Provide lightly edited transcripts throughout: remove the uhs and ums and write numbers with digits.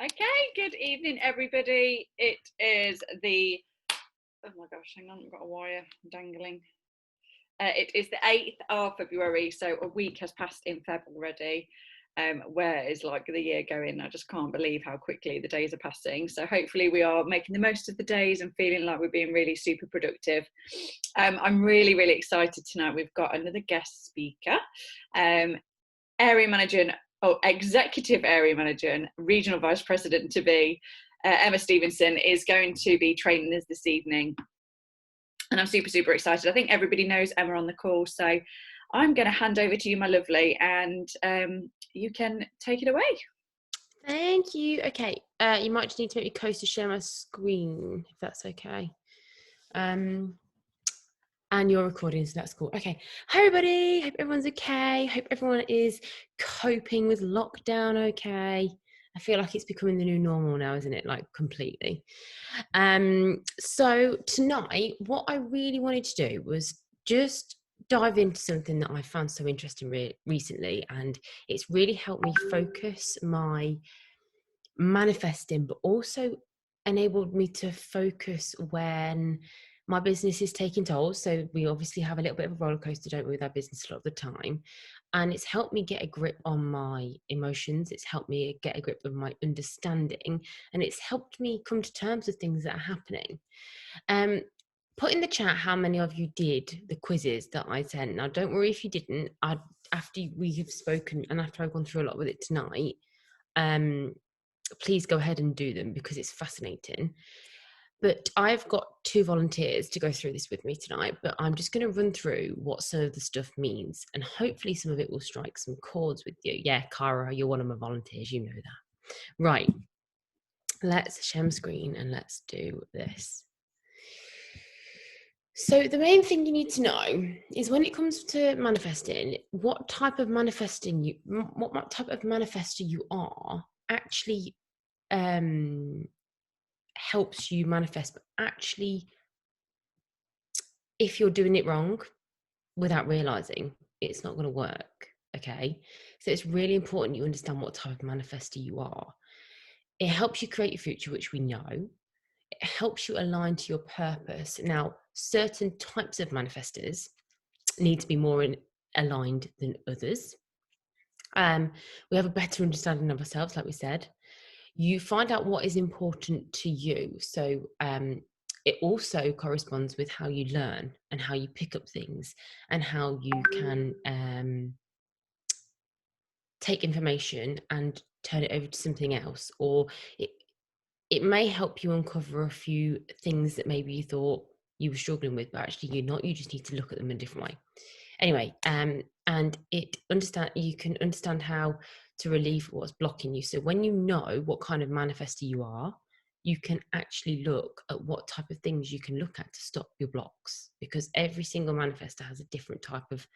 Okay, good evening, everybody. It is the, oh my gosh, hang on, I've got a wire dangling. It is the 8th of February, so a week has passed in Feb already. Where is like the year going? I just can't believe how quickly the days are passing. So hopefully we are making the most of the days and feeling like we're being really super productive. I'm really, really excited tonight. We've got another guest speaker, area manager, executive area manager and regional vice president to be, Emma Stevenson, is going to be training us this evening. And I'm super, super excited. I think everybody knows Emma on the call. So I'm going to hand over to you, my lovely, and you can take it away. Thank you. Okay, you might just need to make me close to share my screen, if that's okay. And your recording, so that's cool. Okay, hi everybody, hope everyone's okay. Hope everyone is coping with lockdown okay. I feel like it's becoming the new normal now, isn't it? Like completely. So tonight, what I really wanted to do was just dive into something that I found so interesting recently, and it's really helped me focus my manifesting, but also enabled me to focus when my business is taking toll. So we obviously have a little bit of a roller coaster, don't we, with our business a lot of the time. And it's helped me get a grip on my emotions. It's helped me get a grip of my understanding. And it's helped me come to terms with things that are happening. Put in the chat how many of you did the quizzes that I sent. Now, don't worry if you didn't. After we have spoken and after I've gone through a lot with it tonight, please go ahead and do them because it's fascinating. But I've got 2 volunteers to go through this with me tonight, but I'm just going to run through what some of the stuff means, and hopefully some of it will strike some chords with you. Yeah, Cara, you're one of my volunteers, you know that. Right, let's share my screen and let's do this. So the main thing you need to know is when it comes to manifesting, what type of manifestor you are actually helps you manifest, but actually if you're doing it wrong without realizing, it's not going to work. Okay, so it's really important you understand what type of manifestor you are. It helps you create your future, which we know. It helps you align to your purpose. Now, certain types of manifestors need to be more aligned than others. We have a better understanding of ourselves, like we said. You find out what is important to you. So it also corresponds with how you learn and how you pick up things and how you can take information and turn it over to something else. Or it may help you uncover a few things that maybe you thought you were struggling with, but actually you're not. You just need to look at them in a different way. Anyway, and you can understand how to relieve what's blocking you. So when you know what kind of manifestor you are, you can actually look at what type of things you can look at to stop your blocks, because every single manifestor has a different type of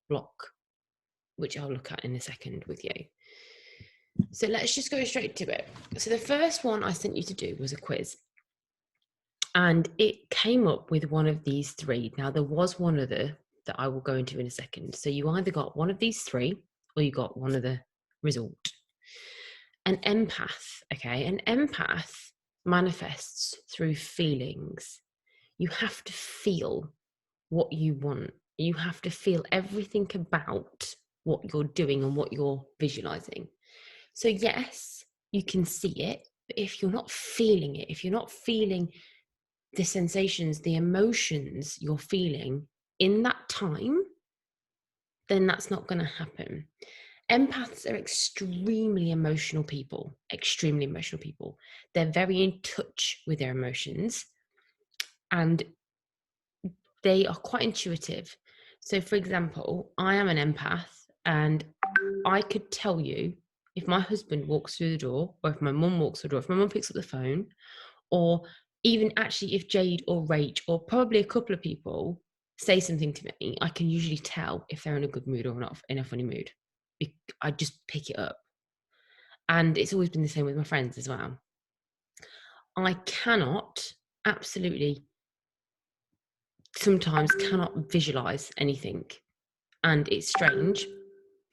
block, which I'll look at in a second with you. So let's just go straight to it. So the first one I sent you to do was a quiz, and it came up with one of these 3. Now there was one other that I will go into in a second. So you either got one of these 3 or you got one of the result. An empath, okay? An empath manifests through feelings. You have to feel what you want. You have to feel everything about what you're doing and what you're visualizing. So yes, you can see it, but if you're not feeling it, if you're not feeling the sensations, the emotions you're feeling in that time, then that's not going to happen. Empaths are extremely emotional people. They're very in touch with their emotions and they are quite intuitive. So, for example, I am an empath and I could tell you if my husband walks through the door, or if my mum walks through the door, if my mum picks up the phone, or even actually if Jade or Rach or probably a couple of people say something to me, I can usually tell if they're in a good mood or not in a funny mood. I just pick it up. And it's always been the same with my friends as well. I sometimes cannot visualize anything. And it's strange,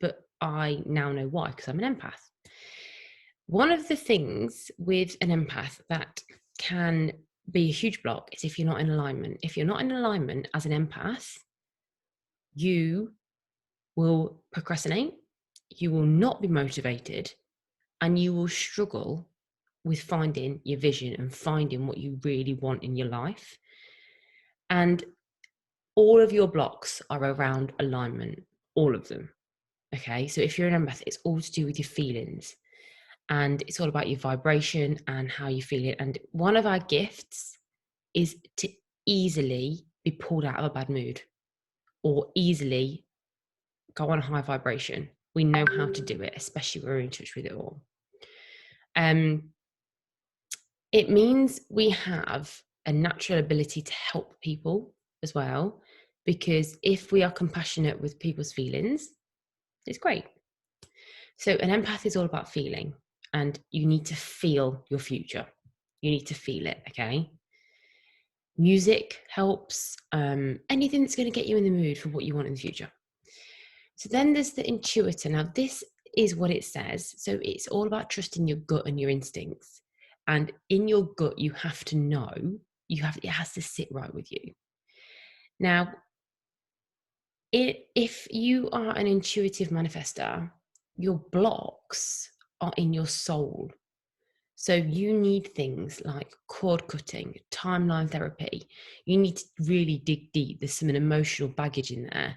but I now know why, because I'm an empath. One of the things with an empath that can be a huge block is if you're not in alignment. If you're not in alignment as an empath, you will procrastinate, you will not be motivated, and you will struggle with finding your vision and finding what you really want in your life. And all of your blocks are around alignment, all of them. Okay, so if you're an empath, it's all to do with your feelings, and it's all about your vibration and how you feel it. And one of our gifts is to easily be pulled out of a bad mood or easily go on a high vibration. We know how to do it, especially when we're in touch with it all. It means we have a natural ability to help people as well, because if we are compassionate with people's feelings, it's great. So an empath is all about feeling, and you need to feel your future. You need to feel it, okay? Music helps, anything that's going to get you in the mood for what you want in the future. So then there's the intuitor. Now this is what it says. So it's all about trusting your gut and your instincts. And in your gut, you have to know, it has to sit right with you. Now, if you are an intuitive manifestor, your blocks are in your soul. So you need things like cord cutting, timeline therapy. You need to really dig deep. There's some emotional baggage in there,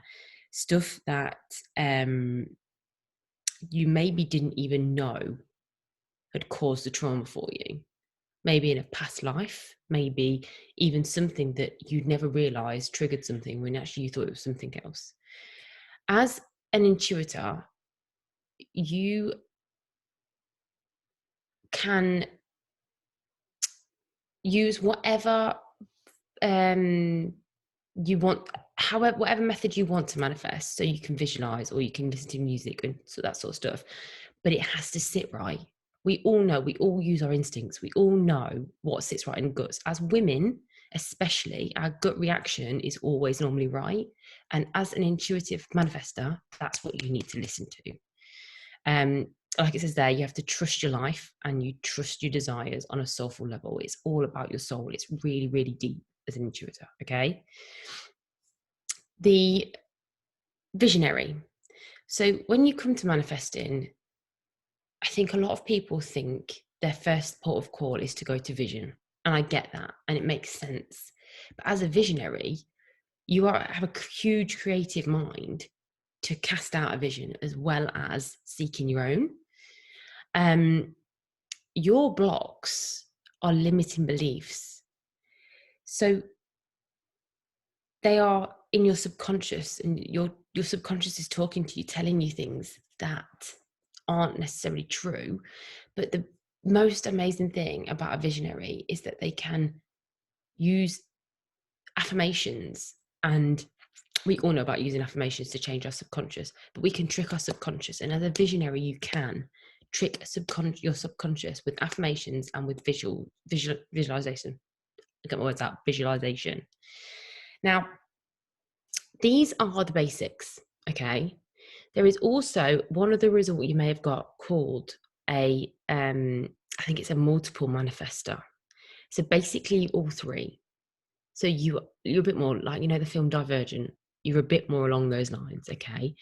stuff that you maybe didn't even know had caused the trauma for you. Maybe in a past life, maybe even something that you'd never realized triggered something when actually you thought it was something else. As an intuitor, you can use whatever you want, however, whatever method you want to manifest. So you can visualize, or you can listen to music and so that sort of stuff, but it has to sit right. We all know, we all use our instincts. We all know what sits right in guts. As women, especially, our gut reaction is always normally right. And as an intuitive manifestor, that's what you need to listen to. Like it says there, you have to trust your life and you trust your desires on a soulful level. It's all about your soul. It's really, really deep as an intuitor, okay? The visionary. So when you come to manifesting, I think a lot of people think their first port of call is to go to vision. And I get that, and it makes sense. But as a visionary, you have a huge creative mind to cast out a vision as well as seeking your own. Your blocks are limiting beliefs. So they are in your subconscious, and your subconscious is talking to you, telling you things that aren't necessarily true. But the most amazing thing about a visionary is that they can use affirmations, and we all know about using affirmations to change our subconscious, but we can trick our subconscious. And as a visionary, you can trick your subconscious with affirmations and with visualization. I get my words out, visualization. Now, these are the basics, okay? There is also one other result you may have got called I think it's a multiple manifestor. So basically all three. So you're a bit more like, the film Divergent, you're a bit more along those lines, okay?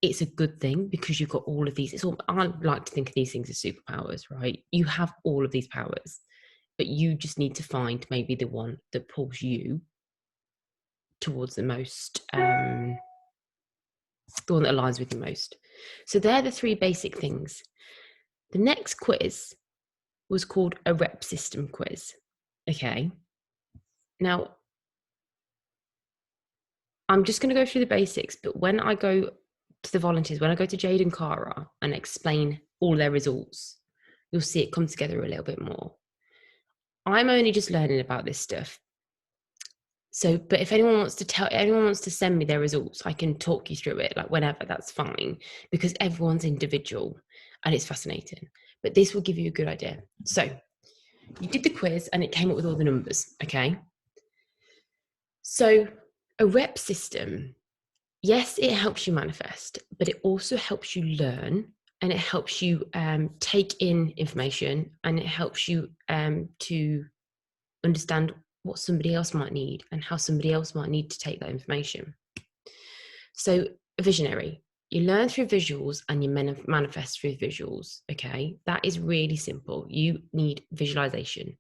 It's a good thing because you've got all of these. I like to think of these things as superpowers, right? You have all of these powers, but you just need to find maybe the one that pulls you towards the most, the one that aligns with you most. So they're the three basic things. The next quiz was called a rep system quiz. Okay. Now, I'm just going to go through the basics, but when I go to the volunteers, when I go to Jade and Cara and explain all their results, you'll see it come together a little bit more. I'm only just learning about this stuff. So, but if anyone wants to send me their results, I can talk you through it, like whenever, that's fine, because everyone's individual and it's fascinating. But this will give you a good idea. So you did the quiz and it came up with all the numbers, okay? So a rep system, yes, it helps you manifest, but it also helps you learn and it helps you take in information, and it helps you to understand what somebody else might need and how somebody else might need to take that information. So a visionary, you learn through visuals and you manifest through visuals. Okay, that is really simple. You need visualization.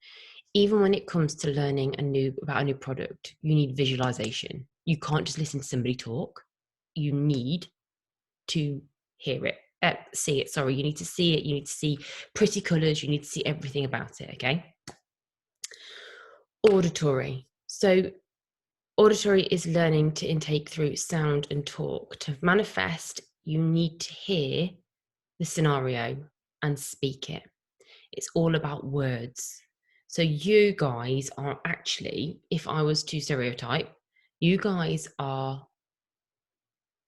Even when it comes to learning about a new product, you need visualization. You can't just listen to somebody talk. You need to hear it, see it. Sorry, you need to see it. You need to see pretty colors. You need to see everything about it. Okay. Auditory. So auditory is learning to intake through sound and talk. To manifest, you need to hear the scenario and speak it. It's all about words. So you guys are actually, if I was to stereotype, you guys are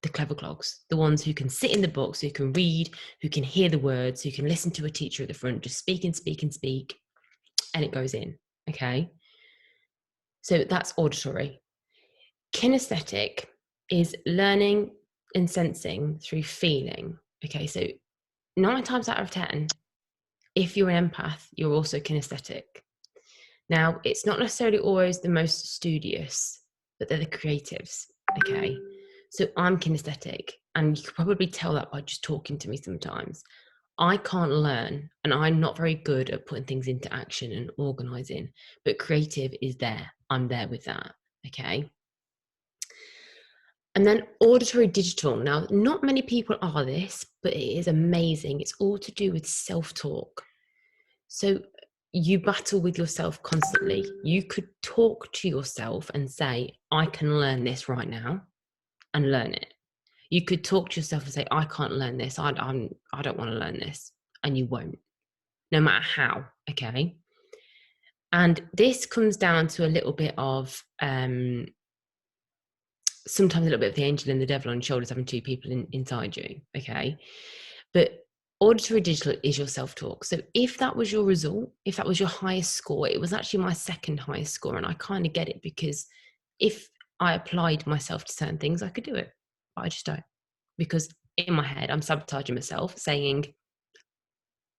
the clever clogs, the ones who can sit in the books, who can read, who can hear the words, who can listen to a teacher at the front, just speak and speak and speak, and it goes in. Okay. So that's auditory. Kinesthetic is learning and sensing through feeling. Okay. So 9 times out of 10, if you're an empath, you're also kinesthetic. Now, it's not necessarily always the most studious, but they're the creatives, okay? So I'm kinesthetic, and you could probably tell that by just talking to me sometimes. I can't learn, and I'm not very good at putting things into action and organizing, but creative is there. I'm there with that, okay? And then auditory digital. Now, not many people are this, but it is amazing. It's all to do with self-talk. So you battle with yourself constantly. You could talk to yourself and say, I can learn this right now, and learn it. You could talk to yourself and say, I can't learn this. I don't want to learn this. And you won't, no matter how. Okay. And this comes down to a little bit of, sometimes a little bit of the angel and the devil on your shoulders, having 2 people inside you. Okay. But auditory digital is your self-talk. So if that was your result, if that was your highest score, it was actually my second highest score. And I kind of get it, because if I applied myself to certain things, I could do it, but I just don't, because in my head, I'm sabotaging myself, saying,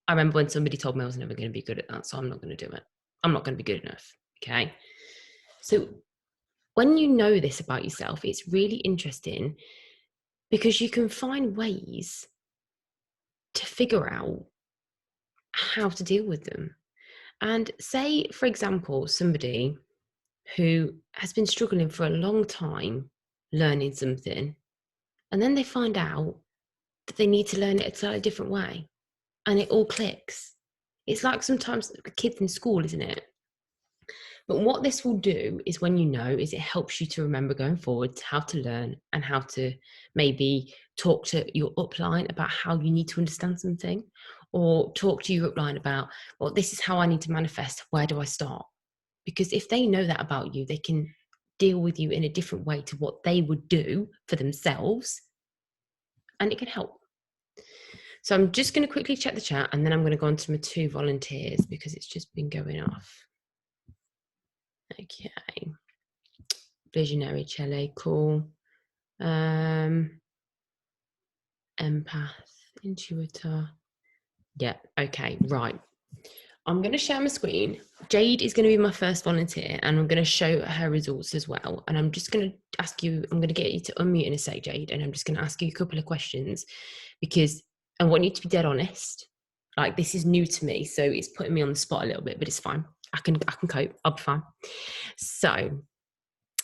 I remember when somebody told me I was never going to be good at that, so I'm not going to do it. I'm not going to be good enough. Okay. So when you know this about yourself, it's really interesting, because you can find ways to figure out how to deal with them. And say, for example, somebody who has been struggling for a long time learning something, and then they find out that they need to learn it a slightly different way, and it all clicks. It's like sometimes kids in school, isn't it? But what this will do is, when you know, is it helps you to remember going forward how to learn, and how to maybe talk to your upline about how you need to understand something, or talk to your upline about, well, this is how I need to manifest. Where do I start? Because if they know that about you, they can deal with you in a different way to what they would do for themselves, and it can help. So I'm just going to quickly check the chat, and then I'm going to go on to my 2 volunteers, because it's just been going off. Okay. Visionary, Chele, cool. Empath, intuitor. Yeah, okay, right. I'm going to share my screen. Jade is going to be my first volunteer, and I'm going to show her results as well. And I'm just going to ask you, I'm going to get you to unmute in a sec, Jade, and I'm just going to ask you a couple of questions, because I want you to be dead honest. Like, this is new to me, so it's putting me on the spot a little bit, but it's fine. I can cope. I'll be fine. So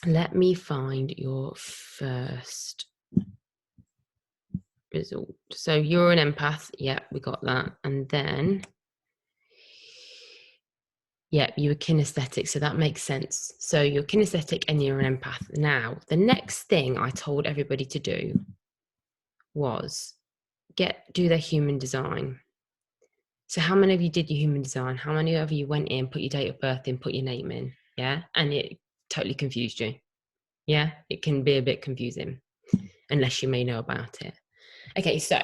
let me find your first result. So you're an empath. Yeah, we got that. And then, yeah, you were kinesthetic. So that makes sense. So you're kinesthetic and you're an empath. Now, the next thing I told everybody to do was do their human design. So how many of you did your human design? How many of you went in, put your date of birth in, put your name in? Yeah. And it totally confused you. Yeah. It can be a bit confusing unless you may know about it. Okay. So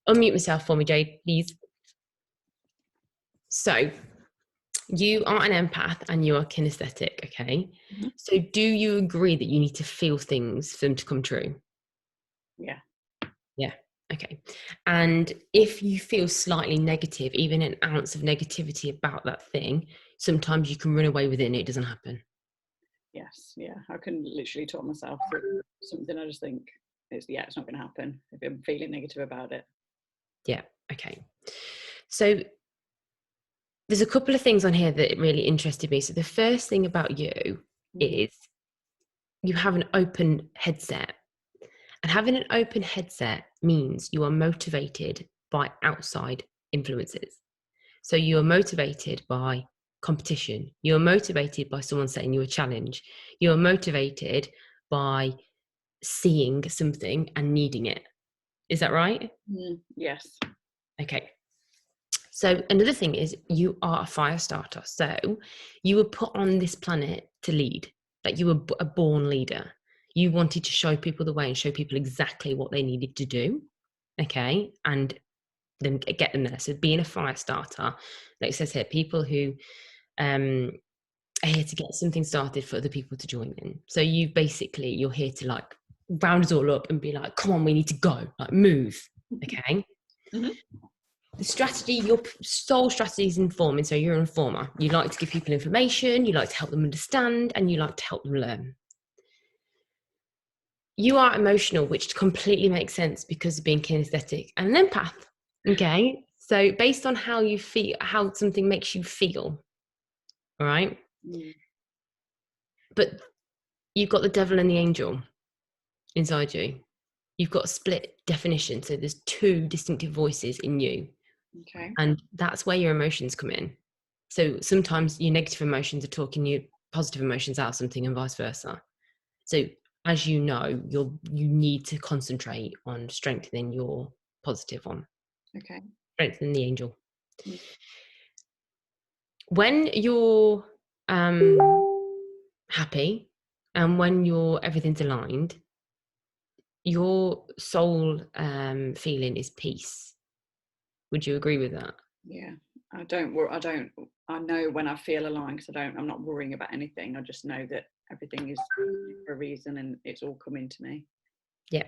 unmute myself for me, Jade, please. So you are an empath and you are kinesthetic. Okay. Mm-hmm. So do you agree that you need to feel things for them to come true? Yeah. Yeah. Okay. And if you feel slightly negative, even an ounce of negativity about that thing, sometimes you can run away with it and it doesn't happen. Yes, yeah. I can literally talk myself through something. I just think it's not going to happen if I'm feeling negative about it. Yeah. Okay. So there's a couple of things on here that really interested me. So the first thing about you is you have an open headset. And having an open headset means you are motivated by outside influences. So you are motivated by competition. You are motivated by someone setting you a challenge. You are motivated by seeing something and needing it. Is that right? Yes. Okay. So another thing is you are a fire starter. So you were put on this planet to lead. Like you were a born leader. You wanted to show people the way and show people exactly what they needed to do. Okay. And then get them there. So being a fire starter, like it says here, people who are here to get something started for other people to join in. So you're here to like round us all up and be like, come on, we need to go, like move. Okay. Mm-hmm. The strategy, your sole strategy is informing. So you're an informer. You like to give people information, you like to help them understand, and you like to help them learn. You are emotional, which completely makes sense because of being kinesthetic and an empath. Okay. So based on how you feel, how something makes you feel, all right? But you've got the devil and the angel inside you. You've got a split definition. So there's two distinctive voices in you. Okay. And that's where your emotions come in. So sometimes your negative emotions are talking your positive emotions out of something and vice versa. So as you know, you need to concentrate on strengthening your positive one. Okay. Strengthening the angel. When you're happy and when everything's aligned, your soul feeling is peace. Would you agree with that? Yeah. I know when I feel aligned because I'm not worrying about anything. I just know that everything is for a reason and it's all coming to me. Yeah.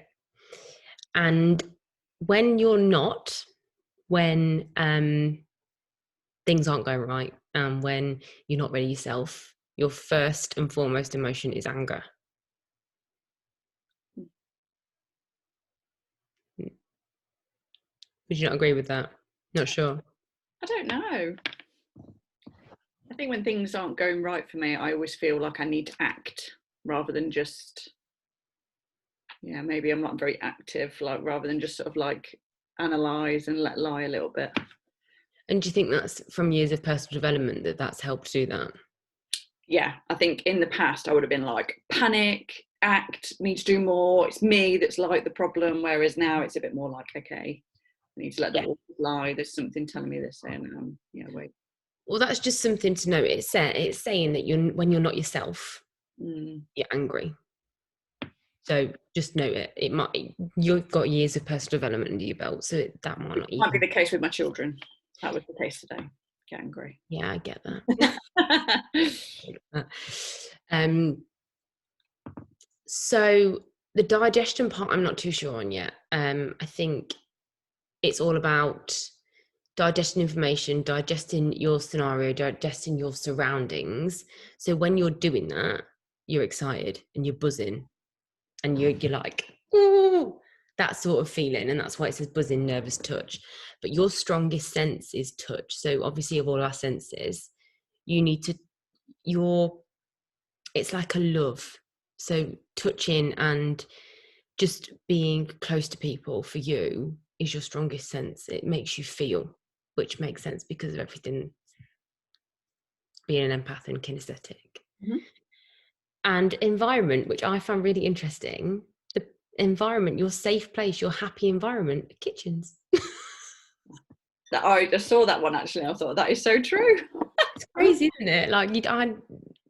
And when you're not, when things aren't going right, and when you're not really yourself, your first and foremost emotion is anger. Would you not agree with that? Not sure. I don't know. I think when things aren't going right for me, I always feel like I need to act rather than just, maybe I'm not very active, like rather than just sort of like analyze and let lie a little bit. And do you think that's from years of personal development that's helped do that? Yeah, I think in the past I would have been like panic, act, need to do more. It's me that's like the problem. Whereas now it's a bit more like, okay, I need to let the walls lie. There's something telling me this, and wait. Well, that's just something to know. It's saying that when you're not yourself, you're angry. So just note it. You've got years of personal development under your belt, so that might not even. Might be the case with my children. That was the case today. Get angry. Yeah, I get that. So the digestion part, I'm not too sure on yet. I think it's all about digesting information, digesting your scenario, digesting your surroundings. So when you're doing that, you're excited and you're buzzing and you're like, ooh, that sort of feeling. And that's why it says buzzing, nervous, touch. But your strongest sense is touch. So obviously of all our senses, it's like a love. So touching and just being close to people for you is your strongest sense. It makes you feel, which makes sense because of everything, being an empath and kinesthetic. Mm-hmm. And environment, which I found really interesting. The environment, your safe place, your happy environment, kitchens. I just saw that one actually. I thought that is so true. It's crazy, isn't it? Like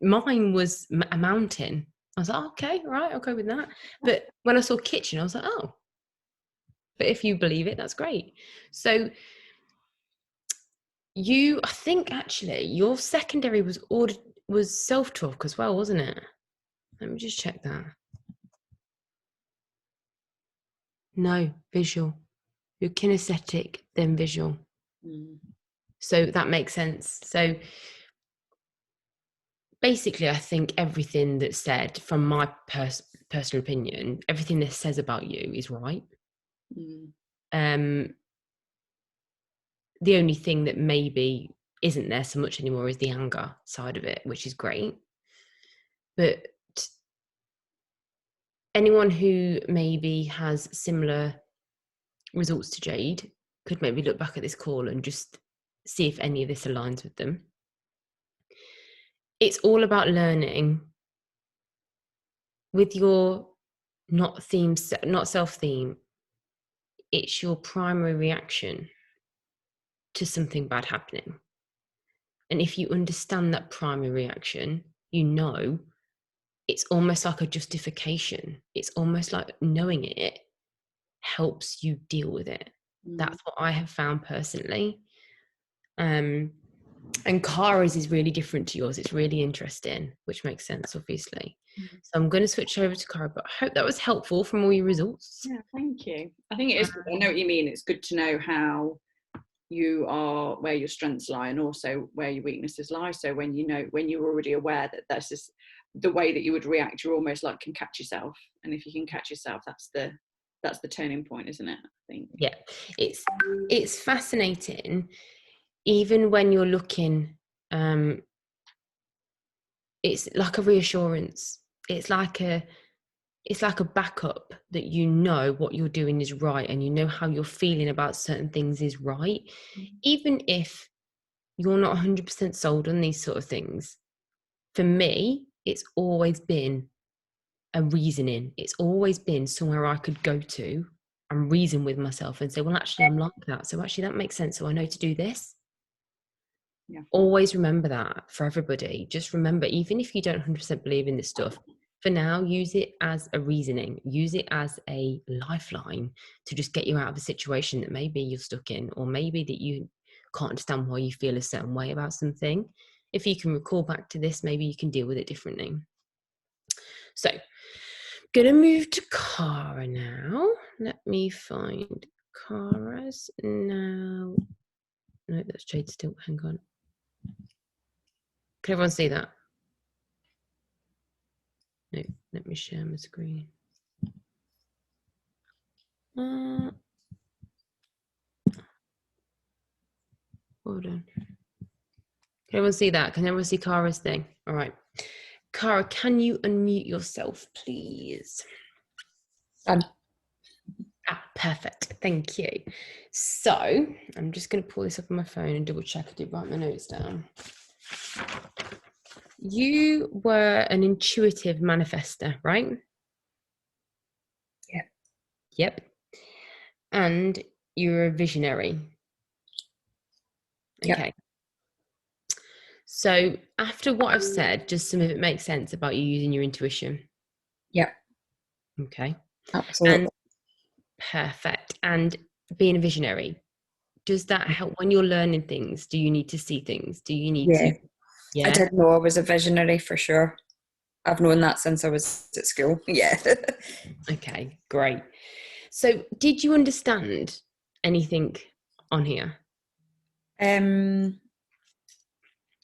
mine was a mountain. I was like, okay, right, I'll go with that. But when I saw kitchen, I was like, oh. But if you believe it, that's great. So I think actually your secondary was self-talk as well, wasn't it? Let me just check that. No, visual. You're kinesthetic, then visual. So that makes sense. So basically, I think everything that's said, from my personal opinion, everything that says about you is right. The only thing that maybe isn't there so much anymore is the anger side of it, which is great. But anyone who maybe has similar results to Jade could maybe look back at this call and just see if any of this aligns with them. It's all about learning with your not self-theme. It's your primary reaction to something bad happening. And if you understand that primary reaction, you know it's almost like a justification. It's almost like knowing it helps you deal with it. That's what I have found personally. And Kara's is really different to yours. It's really interesting, which makes sense, obviously. So I'm going to switch over to Kara, but I hope that was helpful from all your results. Yeah, thank you. I think it is. I know what you mean. It's good to know how you are, where your strengths lie, and also where your weaknesses lie. So when you're already aware that that's just the way that you would react, you're almost like can catch yourself. And if you can catch yourself, that's the turning point, isn't it? I think. Yeah, it's fascinating. Even when you're looking, it's like a reassurance. It's like a backup that you know what you're doing is right, and you know how you're feeling about certain things is right. Even if you're not 100% sold on these sort of things, for me, it's always been a reasoning. It's always been somewhere I could go to and reason with myself and say, well, actually, I'm like that. So actually, that makes sense. So I know to do this. Yeah. Always remember that for everybody. Just remember, even if you don't 100% believe in this stuff, for now, use it as a reasoning. Use it as a lifeline to just get you out of a situation that maybe you're stuck in, or maybe that you can't understand why you feel a certain way about something. If you can recall back to this, maybe you can deal with it differently. So, gonna move to Kara now. Let me find Kara's now. No, that's Jade still. Hang on. Can everyone see that? No, let me share my screen. Hold on. Can everyone see that? Can everyone see Kara's thing? All right. Kara, can you unmute yourself, please? Done. Perfect. Thank you. So I'm just going to pull this up on my phone and double check I did write my notes down. You were an intuitive manifestor, right? Yeah. Yep. And you're a visionary. Okay. Yep. So after what I've said, does some of it make sense about you using your intuition? Yeah. Okay. Absolutely. And perfect. And being a visionary, does that help when you're learning things? Do you need to see things? Do you need to? Yeah. I did know I was a visionary for sure. I've known that since I was at school. Yeah. Okay, great. So did you understand anything on here?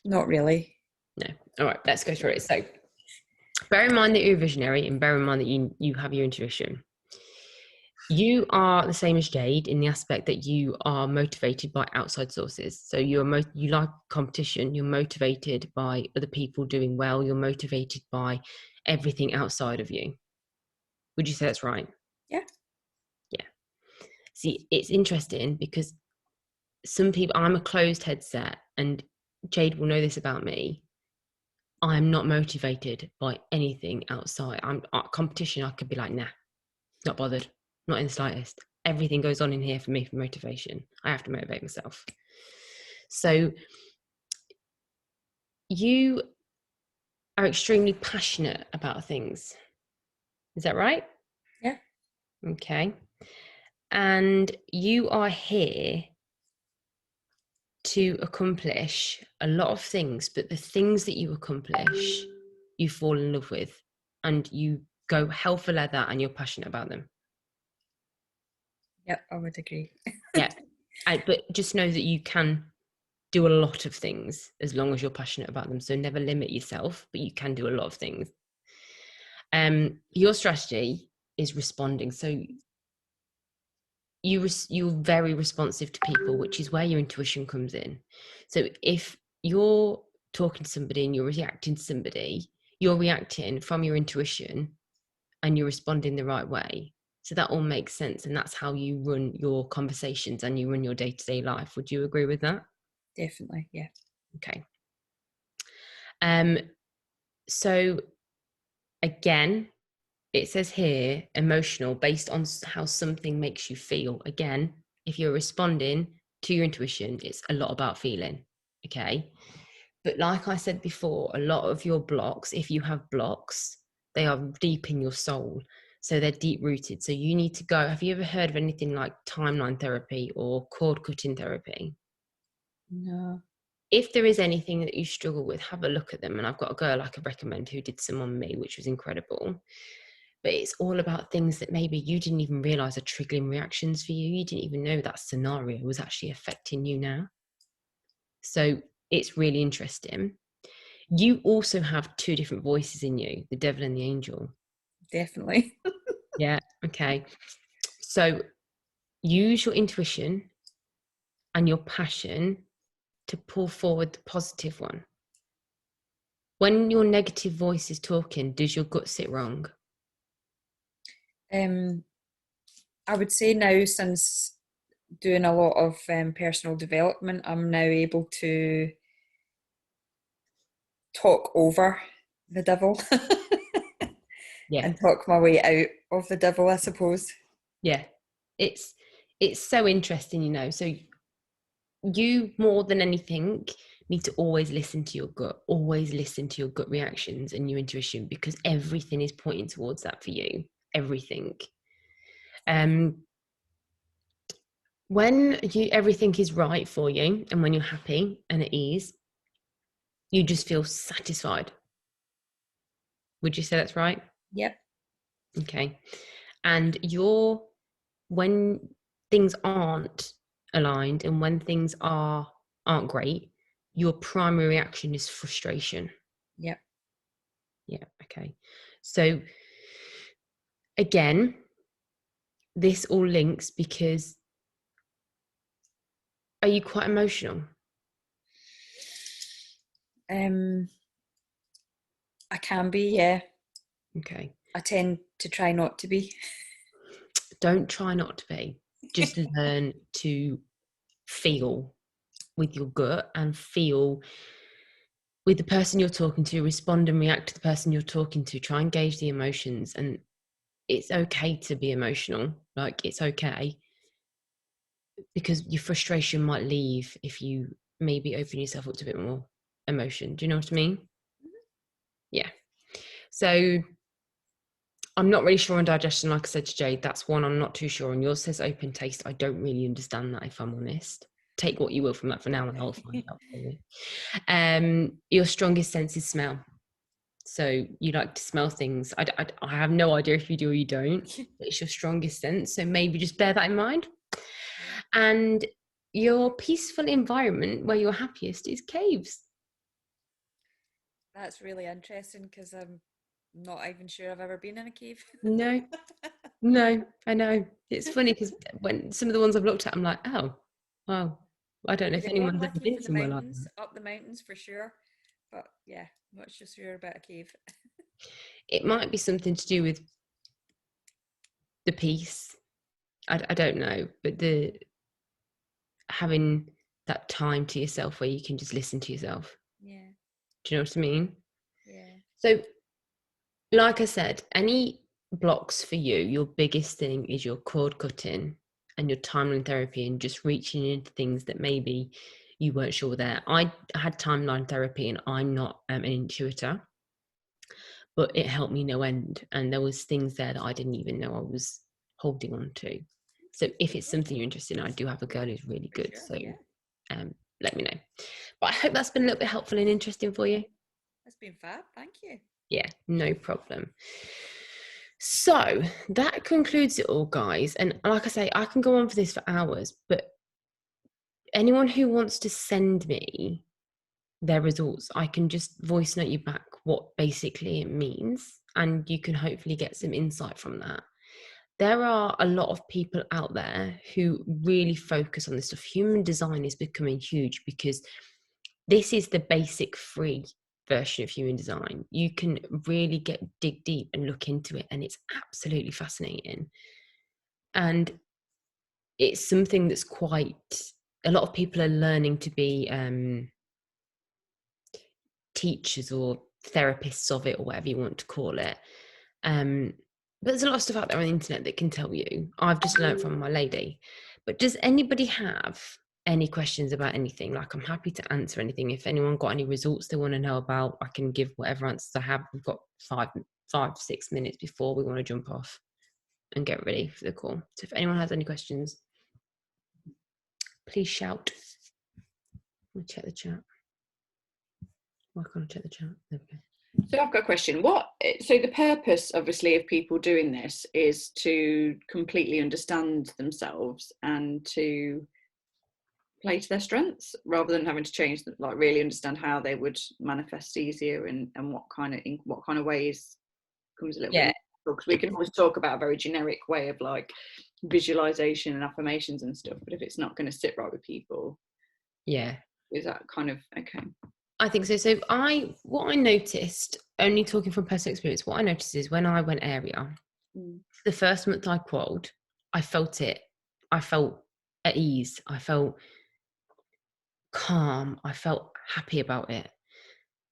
Not really. No. All right, let's go through it. So bear in mind that you're a visionary, and bear in mind that you have your intuition. You are the same as Jade in the aspect that you are motivated by outside sources. So you like competition. You're motivated by other people doing well. You're motivated by everything outside of you. Would you say that's right? Yeah. Yeah. See, it's interesting because some people, I'm a closed headset, and Jade will know this about me. I'm not motivated by anything outside. I'm competition. I could be like, nah, not bothered, not in the slightest. Everything goes on in here for me for motivation. I have to motivate myself. So you are extremely passionate about things. Is that right? Yeah. Okay. And you are here to accomplish a lot of things, but the things that you accomplish, you fall in love with, and you go hell for leather, and you're passionate about them. Yep, I would agree. Yeah. But just know that you can do a lot of things as long as you're passionate about them. So never limit yourself, but you can do a lot of things. Your strategy is responding. So you're very responsive to people, which is where your intuition comes in. So if you're talking to somebody and you're reacting to somebody, you're reacting from your intuition and you're responding the right way. So that all makes sense, and that's how you run your conversations and you run your day-to-day life. Would you agree with that? Definitely, yeah. Okay. So again, it says here emotional based on how something makes you feel. Again, if you're responding to your intuition, it's a lot about feeling. Okay. But like I said before, a lot of your blocks, if you have blocks, they are deep in your soul. So they're deep rooted. So you need to go. Have you ever heard of anything like timeline therapy or cord cutting therapy? No. If there is anything that you struggle with, have a look at them. And I've got a girl I could recommend who did some on me, which was incredible. But it's all about things that maybe you didn't even realize are triggering reactions for you. You didn't even know that scenario was actually affecting you now. So it's really interesting. You also have two different voices in you, the devil and the angel. Definitely. Yeah. Okay. So use your intuition and your passion to pull forward the positive one. When your negative voice is talking, does your gut sit wrong? I would say now, since doing a lot of personal development, I'm now able to talk over the devil Yeah. and talk my way out of the devil, I suppose. Yeah. It's so interesting, you know. So you, more than anything, need to always listen to your gut, always listen to your gut reactions and your intuition, because everything is pointing towards that for you. Everything. When everything is right for you and when you're happy and at ease, you just feel satisfied. Would you say that's right? Yep. Okay. And when things aren't aligned and when things aren't great, your primary reaction is frustration. Yep. Yeah. Okay. So again, this all links because are you quite emotional? I can be, yeah. Okay. I tend to try not to be. Don't try not to be. Just learn to feel with your gut and feel with the person you're talking to, respond and react to the person you're talking to, try and gauge the emotions. And it's okay to be emotional. Like, it's okay, because your frustration might leave if you maybe open yourself up to a bit more emotion. Do you know what I mean? Yeah. So I'm not really sure on digestion. Like I said to Jade, that's one I'm not too sure on. Yours says open taste. I don't really understand that, if I'm honest. Take what you will from that for now and I'll find out for you. Your strongest sense is smell. So you like to smell things. I have no idea if you do or you don't, but it's your strongest sense. So maybe just bear that in mind. And your peaceful environment where you're happiest is caves. That's really interesting because I'm not even sure I've ever been in a cave. No, I know. It's funny because when some of the ones I've looked at, I'm like, oh, wow. I don't know if Maybe home anyone's ever looking been for the somewhere like mountains, that. up the mountains for sure. But yeah, not just sure about a cave. It might be something to do with the peace. I don't know, but the having that time to yourself where you can just listen to yourself. Yeah. Do you know what I mean? Yeah. So, like I said, any blocks for you, your biggest thing is your cord cutting and your timeline therapy and just reaching into things that maybe you weren't sure were there. I had timeline therapy and I'm not an intuitor, but it helped me no end. And there was things there that I didn't even know I was holding on to. So if it's something you're interested in, I do have a girl who's really good. Sure, So yeah. let me know. But I hope that's been a little bit helpful and interesting for you. That's been fab. Thank you. Yeah, no problem. So that concludes it all, guys. And like I say, I can go on for this for hours, but anyone who wants to send me their results, I can just voice note you back what basically it means, and you can hopefully get some insight from that. There are a lot of people out there who really focus on this stuff. Human design is becoming huge because this is the basic free version of human design. You can really dig deep and look into it, and it's absolutely fascinating. And it's something that's a lot of people are learning to be teachers or therapists of it, or whatever you want to call it. But there's a lot of stuff out there on the internet that can tell you. I've just learned from my lady. But does anybody have any questions about anything? Like, I'm happy to answer anything. If anyone got any results they want to know about, I can give whatever answers I have. We've got 6 minutes before we want to jump off and get ready for the call. So if anyone has any questions, please shout. I'll check the chat. Why can't I check the chat? There we go. So I've got a question. So the purpose, obviously, of people doing this is to completely understand themselves and to play to their strengths, rather than having to change them, like really understand how they would manifest easier, and what kind of ways comes a little bit. Because we can always talk about a very generic way of like visualization and affirmations and stuff, but if it's not going to sit right with people, is that kind of okay? I think so. So what I noticed, only talking from personal experience, what I noticed is when I went area, the first month I quoted, I felt it. I felt at ease. I felt calm. I felt happy about it.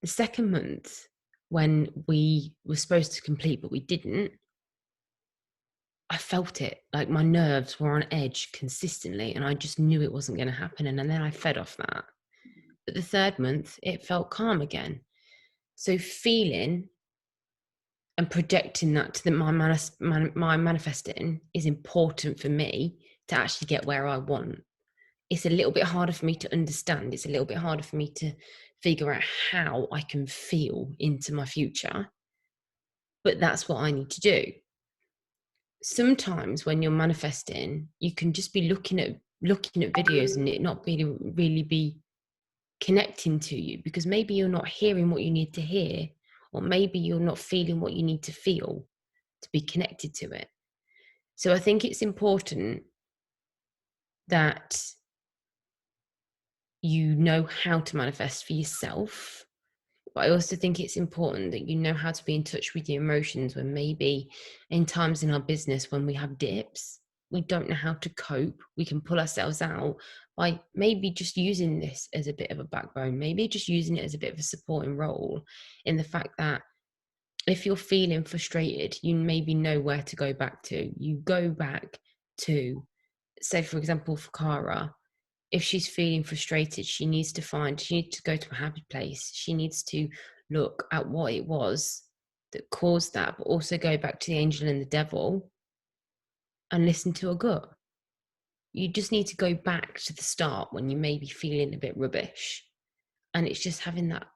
The second month, when we were supposed to complete, but we didn't, I felt it. Like my nerves were on edge consistently, and I just knew it wasn't going to happen. And then I fed off that. But the third month, it felt calm again. So feeling and projecting that to my manifesting is important for me to actually get where I want. It's a little bit harder for me to understand. It's a little bit harder for me to figure out how I can feel into my future. But that's what I need to do. Sometimes when you're manifesting, you can just be looking at videos and it not really be connecting to you, because maybe you're not hearing what you need to hear, or maybe you're not feeling what you need to feel to be connected to it. So I think it's important that you know how to manifest for yourself, but I also think it's important that you know how to be in touch with your emotions when maybe in times in our business when we have dips, we don't know how to cope. We can pull ourselves out by maybe just using this as a bit of a backbone, maybe just using it as a bit of a supporting role, in the fact that if you're feeling frustrated, you maybe know where to go back to. You go back to, say, for example, for Cara, if she's feeling frustrated, she needs to go to a happy place. She needs to look at what it was that caused that, but also go back to the angel and the devil and listen to her gut. You just need to go back to the start when you may be feeling a bit rubbish. And it's just having that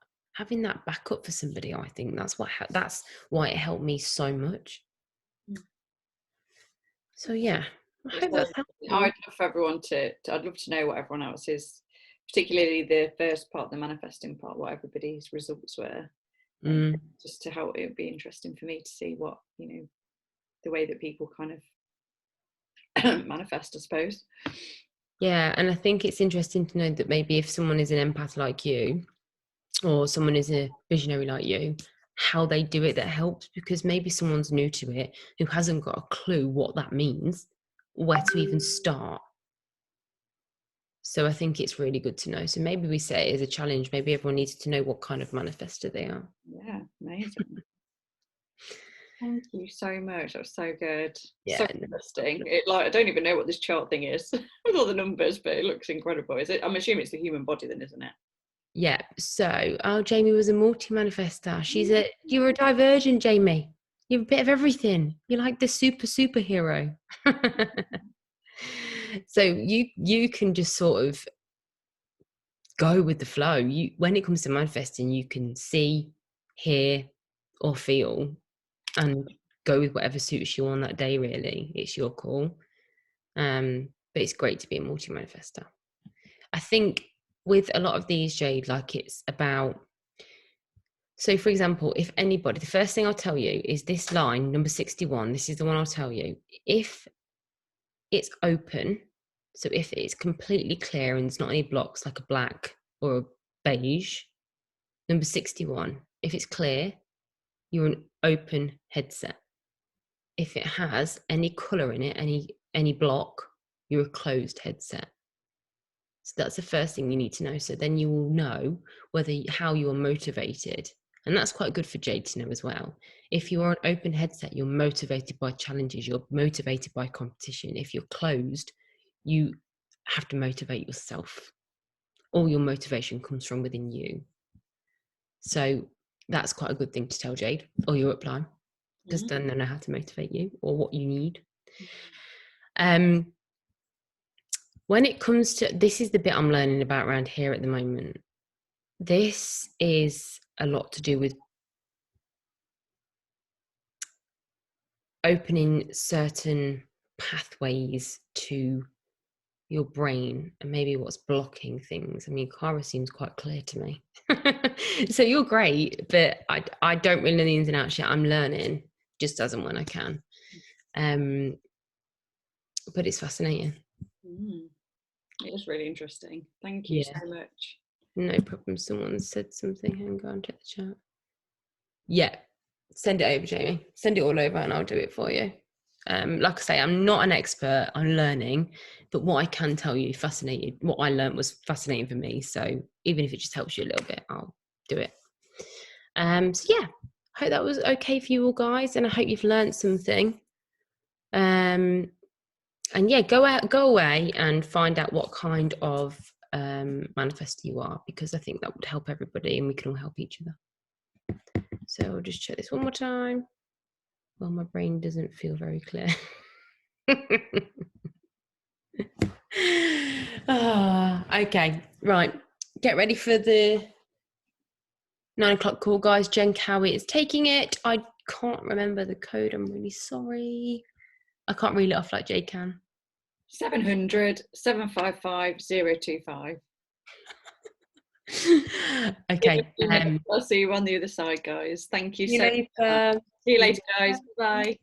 backup for somebody. I think that's why it helped me so much. So yeah, I hope that's helpful. I'd love for everyone I'd love to know what everyone else's, particularly the first part, the manifesting part, what everybody's results were. Just to help, it would be interesting for me to see what, the way that people kind of manifest, I suppose. Yeah, and I think it's interesting to know that maybe if someone is an empath like you, or someone is a visionary like you, how they do it that helps, because maybe someone's new to it who hasn't got a clue what that means, where to even start. So I think it's really good to know. So maybe we say it as a challenge. Maybe everyone needs to know what kind of manifestor they are. Yeah, amazing. Thank you so much. That was so good. Yeah, so interesting. I don't even know what this chart thing is with all the numbers, but it looks incredible. Is it? I'm assuming it's the human body then, isn't it? Yeah. So, Jamie was a multi-manifestor. You're a divergent, Jamie. You have a bit of everything. You're like the superhero. So you can just sort of go with the flow. When it comes to manifesting, you can see, hear, or feel, and go with whatever suits you on that day, really. It's your call. But it's great to be a multi-manifestor. I think with a lot of these, Jade, like it's about, so for example, if anybody, the first thing I'll tell you is this line, number 61, this is the one I'll tell you. If it's open, so if it's completely clear and there's not any blocks like a black or a beige, number 61, if it's clear, you're an open headset. If it has any colour in it, any block, you're a closed headset. So that's the first thing you need to know. So then you will know how you are motivated. And that's quite good for Jade to know as well. If you are an open headset, you're motivated by challenges, you're motivated by competition. If you're closed, you have to motivate yourself. All your motivation comes from within you. So that's quite a good thing to tell Jade or your upline, because then they know how to motivate you or what you need. When it comes to, this is the bit I'm learning about around here at the moment. This is a lot to do with opening certain pathways to your brain and maybe what's blocking things. I mean, Cara seems quite clear to me. So you're great, but I don't really know the ins and outs yet. I'm learning just as and when I can. But it's fascinating. It is really interesting. Thank you so much. No problem. Someone said something. Hang on, check the chat. Yeah, send it over, Jamie. Send it all over and I'll do it for you. Like I say, I'm not an expert, I'm learning, but what I can tell you, what I learned was fascinating for me. So even if it just helps you a little bit, I'll do it. So yeah, I hope that was okay for you all guys, and I hope you've learned something. And yeah, go away and find out what kind of manifestor you are, because I think that would help everybody and we can all help each other. So I'll just check this one more time. Well, my brain doesn't feel very clear. Okay, right. Get ready for the 9 o'clock call, guys. Jen Cowie is taking it. I can't remember the code. I'm really sorry. I can't read it off like Jay can. 700 755 025. Okay. I'll see you on the other side, guys. Thank you See you so later. much. See you later, guys. Bye.